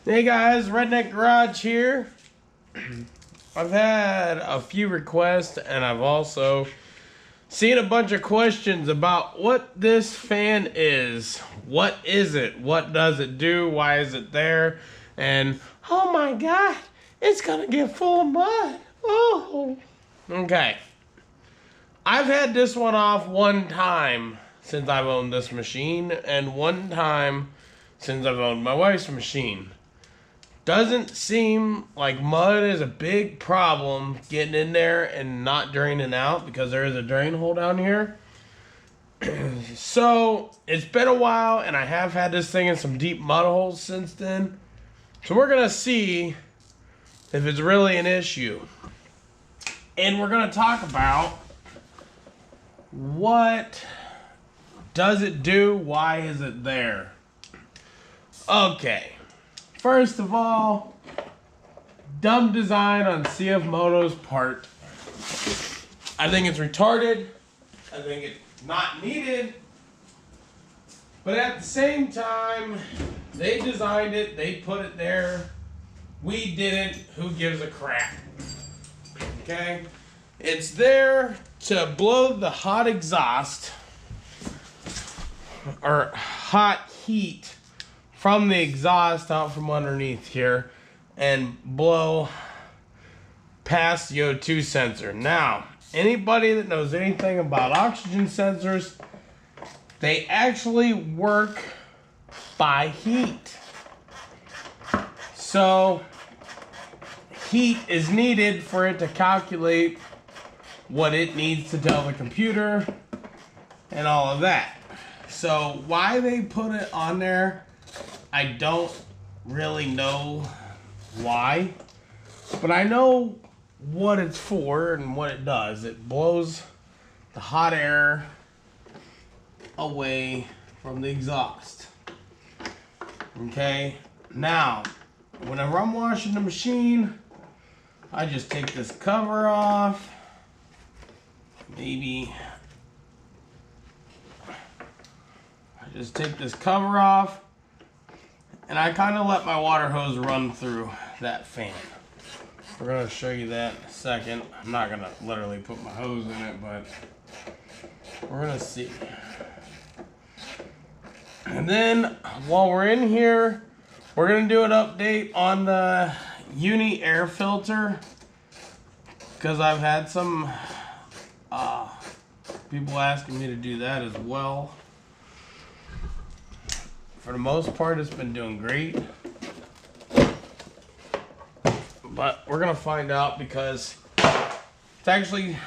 Hey guys, Redneck Garage here. I've had a few requests and I've also seen a bunch of questions about what this fan is. What is it? What does it do? Why is it there? And oh my god, it's gonna get full of mud. Oh. Okay. I've had this one off one time since I've owned this machine and one time since I've owned my wife's machine. Doesn't seem like mud is a big problem getting in there and not draining out because there is a drain hole down here. So it's been a while and I have had this thing in some deep mud holes since then. So we're gonna see if it's really an issue. And we're gonna talk about what does it do, why is it there? Okay. First of all, dumb design on CF Moto's part. I think it's retarded. I think it's not needed. But at the same time, they designed it, they put it there. We didn't. Who gives a crap? Okay? It's there to blow the hot exhaust or hot heat from the exhaust out from underneath here and blow past the O2 sensor. Now, anybody that knows anything about oxygen sensors, they actually work by heat. So, heat is needed for it to calculate what it needs to tell the computer and all of that. So, why they put it on there, I don't really know why, but I know what it's for and what it does. It blows the hot air away from the exhaust. Okay, now, whenever I'm washing the machine, I just take this cover off. Maybe I just take this cover off. And I kind of let my water hose run through that fan. We're going to show you that in a second. I'm not going to literally put my hose in it, but we're going to see. And then while we're in here, we're going to do an update on the uni air filter. Because I've had some people asking me to do that as well. For the most part, it's been doing great. But we're going to find out because it's actually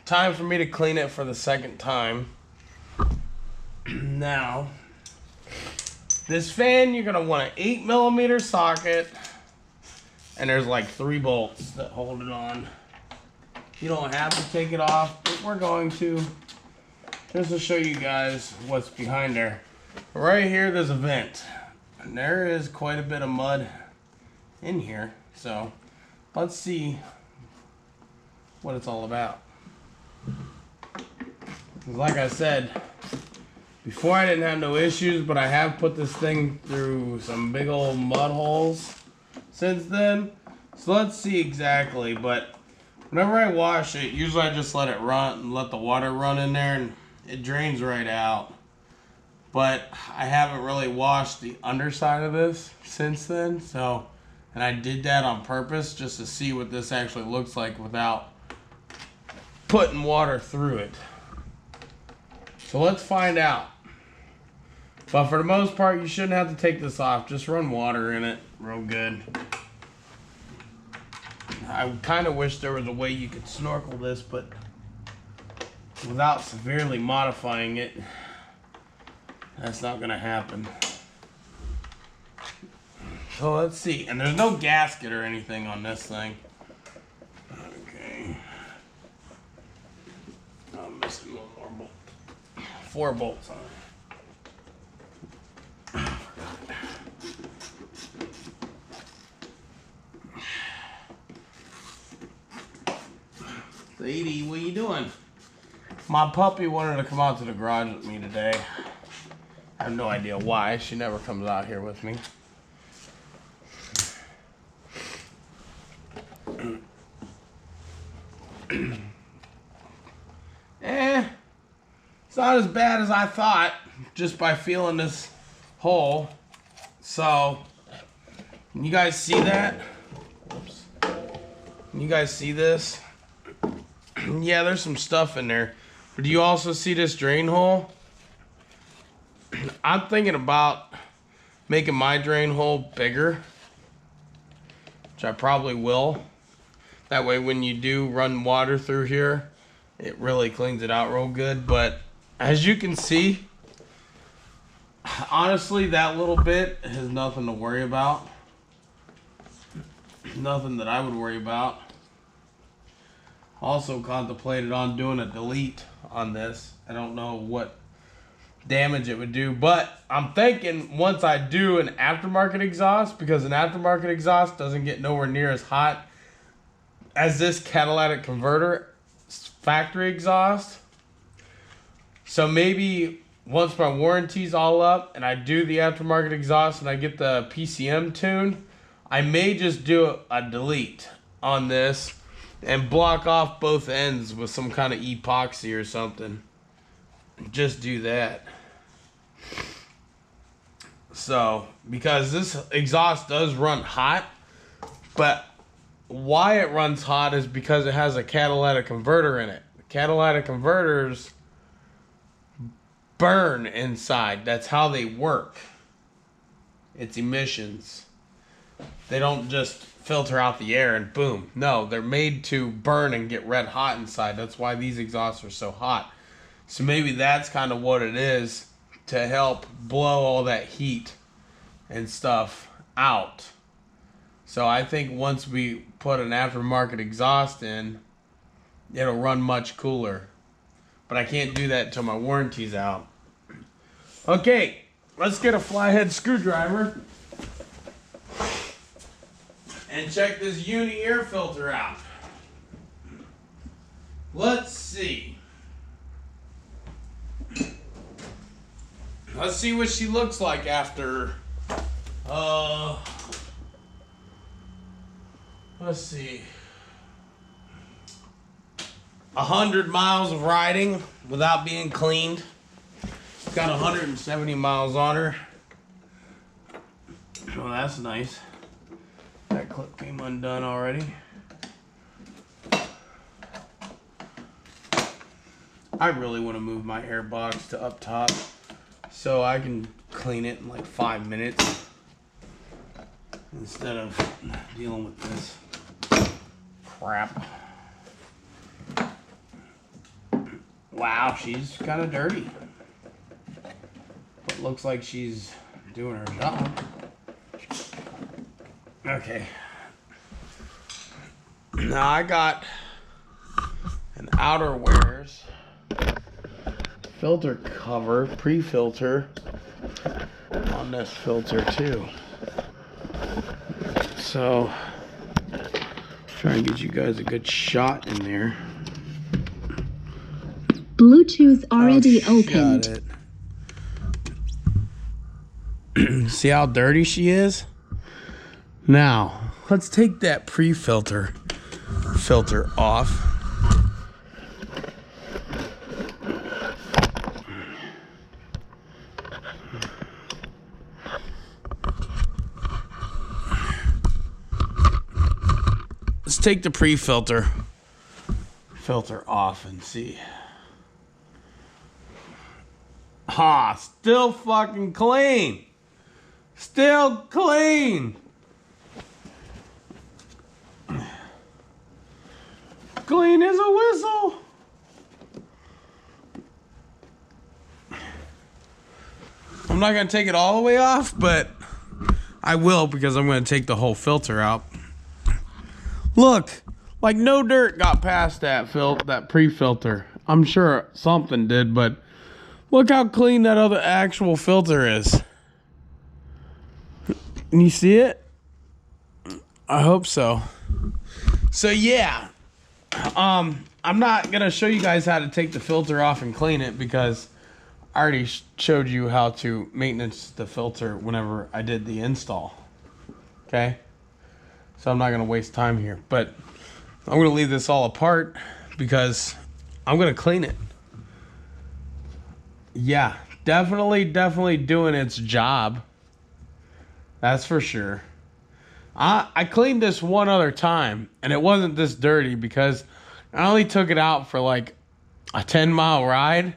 time for me to clean it for the second time. Now, this fan, you're going to want an 8mm socket. And there's like 3 bolts that hold it on. You don't have to take it off, but we're going to. Just to show you guys what's behind there. Right here, there's a vent, and there is quite a bit of mud in here. So let's see what it's all about. Like I said, before I didn't have no issues, but I have put this thing through some big old mud holes since then. So let's see exactly. But whenever I wash it, usually I just let it run and let the water run in there, and it drains right out. But I haven't really washed the underside of this since then. So, and I did that on purpose just to see what this actually looks like without putting water through it. So let's find out. But for the most part, you shouldn't have to take this off. Just run water in it real good. I kind of wish there was a way you could snorkel this, but without severely modifying it, that's not gonna happen. So let's see. And there's no gasket or anything on this thing. Okay. I'm missing one more bolt. 4 bolts on it. Sadie, what are you doing? My puppy wanted to come out to the garage with me today. I have no idea why. She never comes out here with me. It's not as bad as I thought just by feeling this hole. So, can you guys see that? Oops. Can you guys see this? Yeah, there's some stuff in there. But do you also see this drain hole? I'm thinking about making my drain hole bigger, which I probably will. That way when you do run water through here, it really cleans it out real good. But as you can see, honestly, that little bit has nothing to worry about. Nothing that I would worry about. Also contemplated on doing a delete on this. I don't know what damage it would do, but I'm thinking once I do an aftermarket exhaust, because an aftermarket exhaust doesn't get nowhere near as hot as this catalytic converter factory exhaust. So maybe once my warranty's all up and I do the aftermarket exhaust and I get the PCM tuned, I may just do a delete on this and block off both ends with some kind of epoxy or something. Just do that. So, because this exhaust does run hot, but why it runs hot is because it has a catalytic converter in it. Catalytic converters burn inside. That's how they work. It's emissions. They don't just filter out the air and boom. No, they're made to burn and get red hot inside. That's why these exhausts are so hot. So maybe that's kind of what it is, to help blow all that heat and stuff out. So I think once we put an aftermarket exhaust in, it'll run much cooler. But I can't do that until my warranty's out. Okay, let's get a flathead screwdriver and check this uni air filter out. Let's see. Let's see what she looks like after, let's see, 100 miles of riding without being cleaned. It's got 170 miles on her. Oh, that's nice. That clip came undone already. I really want to move my air box to up top so I can clean it in like 5 minutes instead of dealing with this crap. Wow, she's kind of dirty, but looks like she's doing her job. Okay. Now I got an Outerwears filter cover, pre-filter on this filter too. So, try and get you guys a good shot in there. Bluetooth already opened. Got it. See how dirty she is? Now, let's take that pre-filter off. Let's take the pre-filter off and see. Ah, still fucking clean. Still clean. Clean as a whistle. I'm not going to take it all the way off, but I will because I'm going to take the whole filter out. Look, like no dirt got past that pre-filter. I'm sure something did, but look how clean that other actual filter is. Can you see it? I hope so. So yeah, I'm not gonna show you guys how to take the filter off and clean it because I already showed you how to maintenance the filter whenever I did the install. Okay, so I'm not gonna waste time here. But I'm going to leave this all apart because I'm going to clean it. Yeah, definitely doing its job. That's for sure. I cleaned this one other time, and it wasn't this dirty because I only took it out for like a 10-mile ride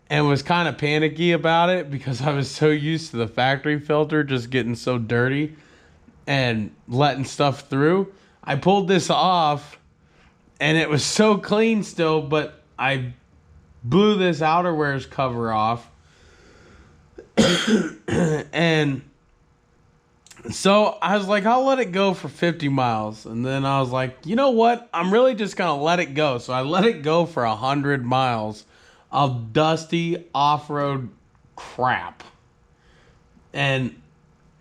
and was kind of panicky about it because I was so used to the factory filter just getting so dirty and letting stuff through. I pulled this off, and it was so clean still, but I blew this Outerwears cover off. And so I was like, I'll let it go for 50 miles. And then I was like, you know what? I'm really just going to let it go. So I let it go for 100 miles of dusty off-road crap. And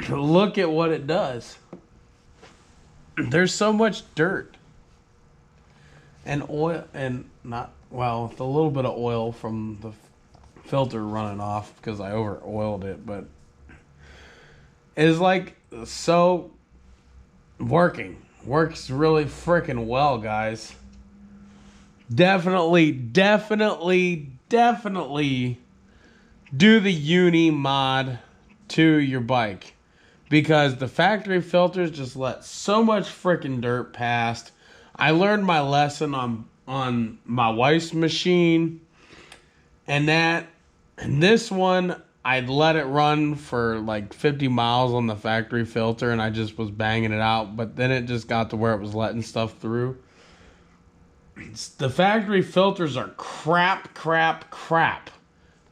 look at what it does. There's so much dirt. And oil, and not, well, with a little bit of oil from the filter running off because I over oiled it, but it's like, so works really freaking well, guys. Definitely do the uni mod to your bike, because the factory filters just let so much freaking dirt past. I learned my lesson on my wife's machine, and this one, I'd let it run for like 50 miles on the factory filter, and I just was banging it out, but then it just got to where it was letting stuff through. The factory filters are crap.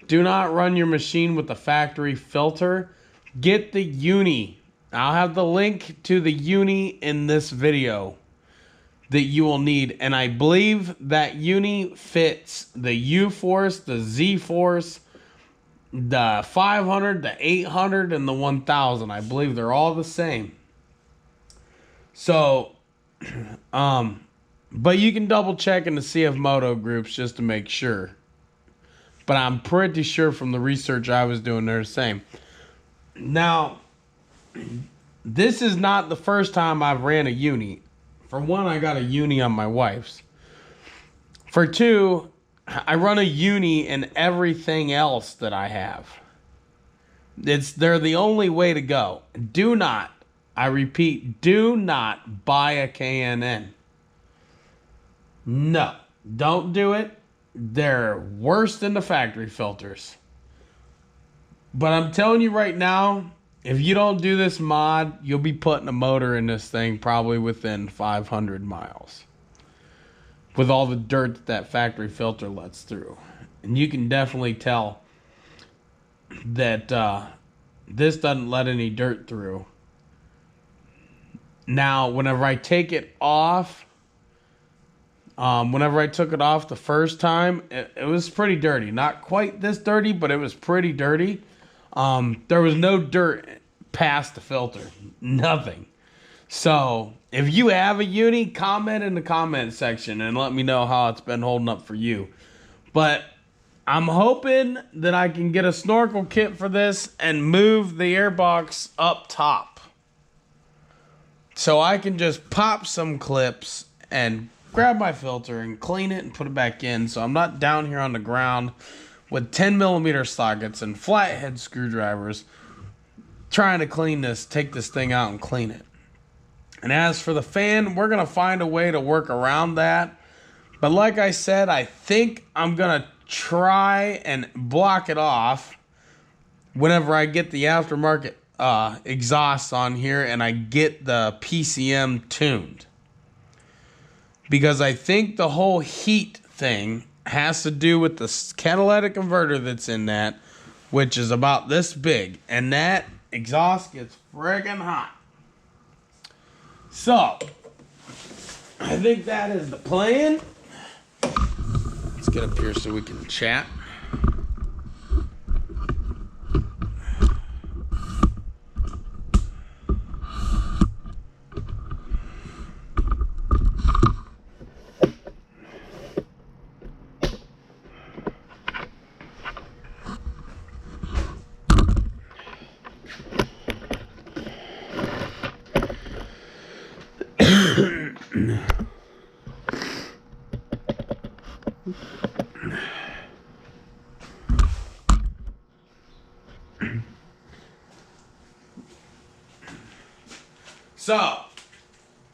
Do not run your machine with the factory filter. Get the uni. I'll have the link to the uni in this video that you will need, and I believe that uni fits the U-Force, the Z-Force, the 500, the 800, and the 1000. I believe they're all the same. So, but you can double check in the CF Moto groups just to make sure. But I'm pretty sure from the research I was doing, they're the same. Now, this is not the first time I've ran a uni. For one, I got a uni on my wife's. For two, I run a uni in everything else that I have. They're the only way to go. Do not, I repeat, do not buy a K&N. No, don't do it. They're worse than the factory filters. But I'm telling you right now, if you don't do this mod, you'll be putting a motor in this thing probably within 500 miles. With all the dirt that factory filter lets through. And you can definitely tell that this doesn't let any dirt through. Now, whenever I take it off, whenever I took it off the first time, it was pretty dirty. Not quite this dirty, but it was pretty dirty. There was no dirt past the filter. Nothing. So, if you have a uni, comment in the comment section and let me know how it's been holding up for you. But I'm hoping that I can get a snorkel kit for this and move the airbox up top. So I can just pop some clips and grab my filter and clean it and put it back in. So I'm not down here on the ground with 10mm sockets and flathead screwdrivers trying to clean this, take this thing out and clean it. And as for the fan, we're going to find a way to work around that. But like I said, I think I'm going to try and block it off whenever I get the aftermarket exhaust on here and I get the PCM tuned. Because I think the whole heat thing has to do with the catalytic converter that's in that, which is about this big. And that exhaust gets friggin' hot. So, I think that is the plan. Let's get up here so we can chat. So,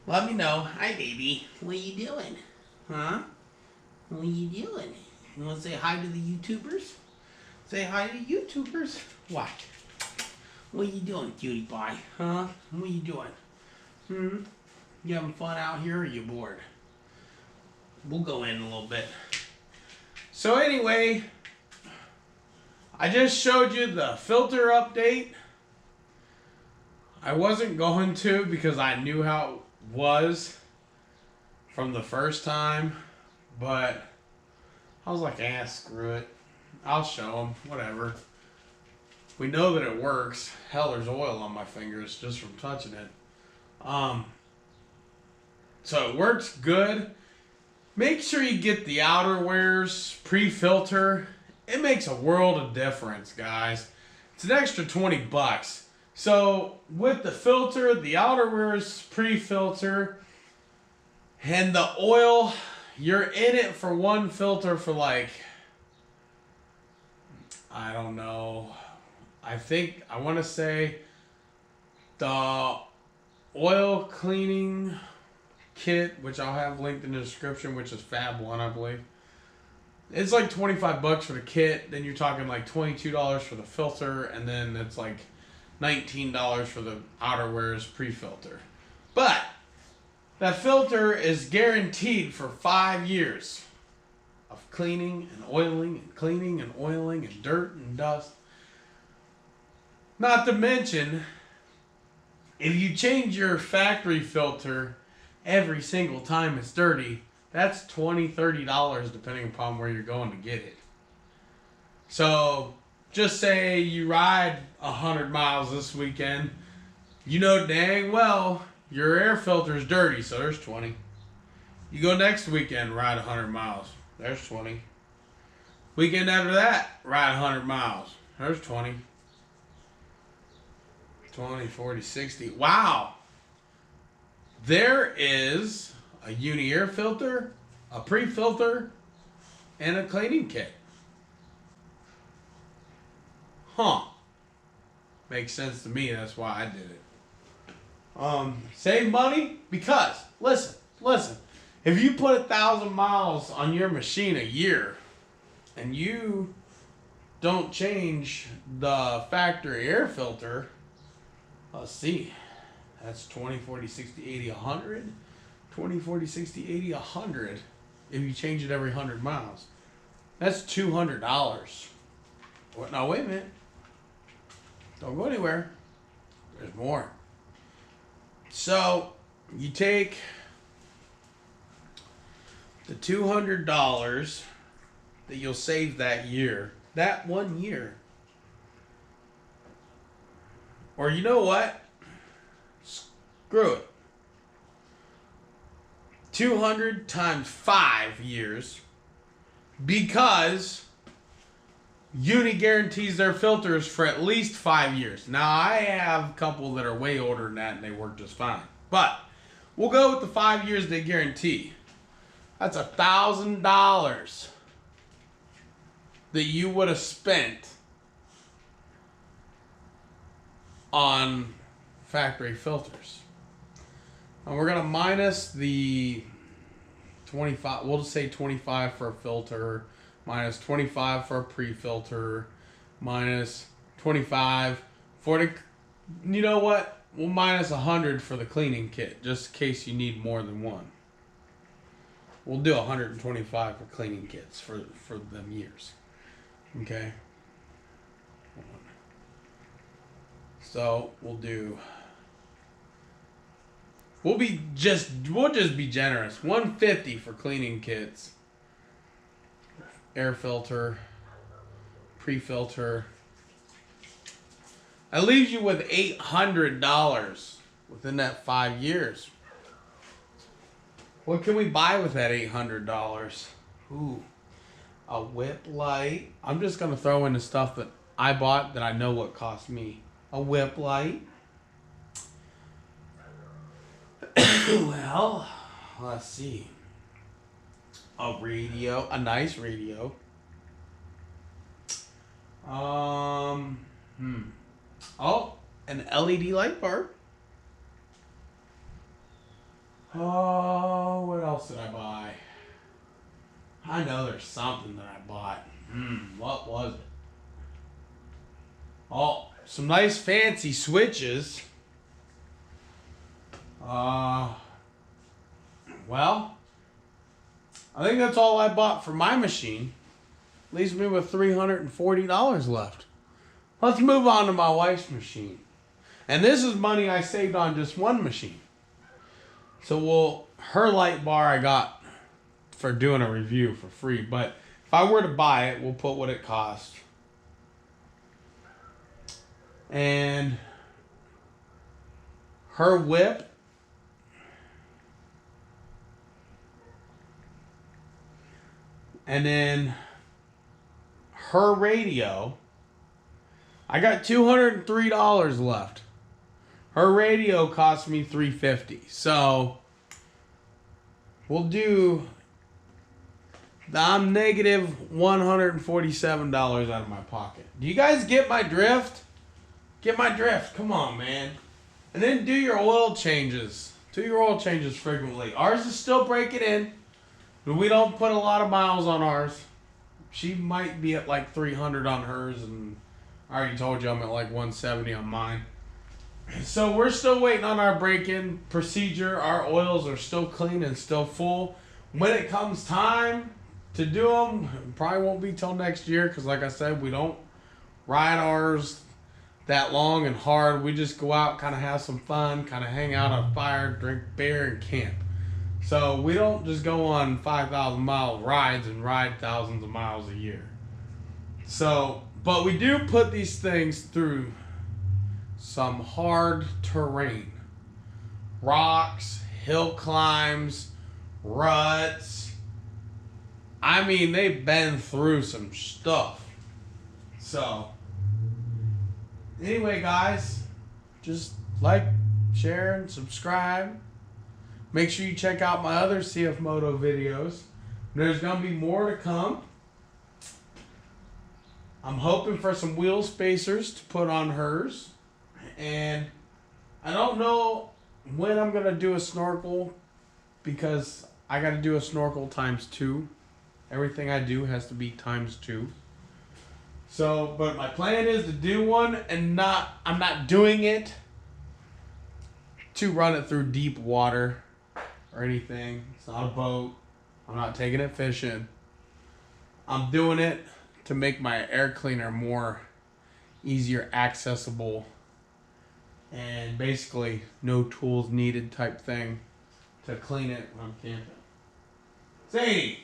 let me know. Hi, baby. What you doing? Huh? What you doing? You want to say hi to the YouTubers? Say hi to YouTubers. What? What you doing, cutie pie? Huh? What you doing? You having fun out here or you bored? We'll go in a little bit. So anyway, I just showed you the filter update. I wasn't going to because I knew how it was from the first time, but I was like, screw it. I'll show them, whatever. We know that it works. Hell, there's oil on my fingers just from touching it. So it works good. Make sure you get the Outerwears PreFilter. It makes a world of difference, guys. It's an extra 20 bucks. So with the filter, the Outerwears PreFilter, and the oil, you're in it for one filter for like, I don't know. I want to say the oil cleaning kit, which I'll have linked in the description, which is Fab 1, I believe. It's like 25 bucks for the kit. Then you're talking like $22 for the filter, and then it's like $19 for the Outerwears PreFilter. But that filter is guaranteed for 5 years of cleaning and oiling and cleaning and oiling and dirt and dust. Not to mention, if you change your factory filter every single time it's dirty, that's $20, $30 depending upon where you're going to get it. So just say you ride 100 miles this weekend, you know dang well your air filter is dirty, so there's 20. You go next weekend, ride 100 miles, there's 20. Weekend after that, ride 100 miles, there's 20. 20, 40, 60. Wow. There is a uni air filter, a pre-filter, and a cleaning kit. Huh. Makes sense to me. That's why I did it. Save money because, listen. If you put 1,000 miles on your machine a year and you don't change the factory air filter, let's see. That's 20, 40, 60, 80, 100. 20, 40, 60, 80, 100. If you change it every 100 miles. That's $200. What? Now, wait a minute. Don't go anywhere. There's more. So, you take the $200 that you'll save that year. That 1 year. Or you know what? Screw it. 200 times 5 years, because Uni guarantees their filters for at least 5 years. Now, I have a couple that are way older than that and they work just fine. But we'll go with the 5 years they guarantee. That's $1,000 that you would have spent on factory filters. And we're going to minus the 25, we'll just say 25 for a filter, minus 25 for a pre-filter, minus 25 for the, you know what? We'll minus 100 for the cleaning kit, just in case you need more than one. We'll do 125 for cleaning kits for them years. Okay? So we'll just be generous. 150 for cleaning kits. Air filter, pre-filter. That leaves you with $800 within that 5 years. What can we buy with that $800? Ooh, a whip light. I'm just gonna throw in the stuff that I bought that I know what cost me. A whip light. Well, let's see. A radio, a nice radio. Oh, an LED light bar. Oh, what else did I buy? I know there's something that I bought. What was it? Oh, some nice fancy switches. Well, I think that's all I bought for my machine. Leaves me with $340 left. Let's move on to my wife's machine. And this is money I saved on just one machine. So her light bar I got for doing a review for free. But if I were to buy it, we'll put what it costs. And her whip. And then her radio. I got $203 left. Her radio cost me $350. So we'll do. I'm negative $147 out of my pocket. Do you guys get my drift? Get my drift. Come on, man. And then do your oil changes. Do your oil changes frequently. Ours is still breaking in. But we don't put a lot of miles on ours. She might be at like 300 on hers. And I already told you I'm at like 170 on mine. So we're still waiting on our break-in procedure. Our oils are still clean and still full. When it comes time to do them, it probably won't be till next year. Because like I said, we don't ride ours that long and hard. We just go out, kind of have some fun, kind of hang out on fire, drink beer, and camp. So we don't just go on 5,000 mile rides and ride thousands of miles a year. So, but we do put these things through some hard terrain. Rocks, hill climbs, ruts. I mean, they've been through some stuff. So, anyway, guys, just like, share, and subscribe. Make sure you check out my other CF Moto videos. There's going to be more to come. I'm hoping for some wheel spacers to put on hers. And I don't know when I'm going to do a snorkel because I got to do a snorkel ×2. Everything I do has to be ×2. So, but my plan is to do one and I'm not doing it to run it through deep water or anything. It's not a boat. I'm not taking it fishing. I'm doing it to make my air cleaner more easier accessible and basically no tools needed type thing to clean it when I'm camping. Sadie,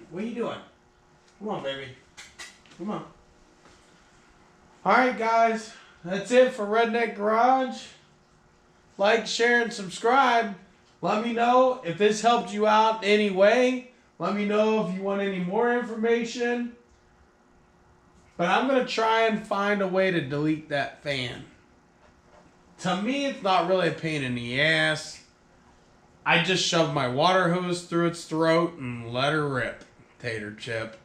what are you doing? Come on, baby. Come on. Alright, guys. That's it for Redneck Garage. Like, share, and subscribe. Let me know if this helped you out in any way. Let me know if you want any more information. But I'm going to try and find a way to delete that fan. To me, it's not really a pain in the ass. I just shoved my water hose through its throat and let her rip. Tater chip.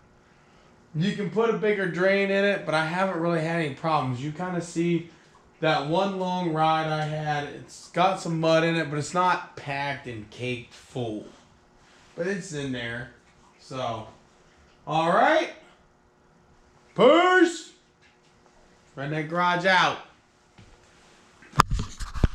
You can put a bigger drain in it, but I haven't really had any problems. You kind of see that one long ride I had. It's got some mud in it, but it's not packed and caked full. But it's in there. So, alright. Peace! Redneck Garage out.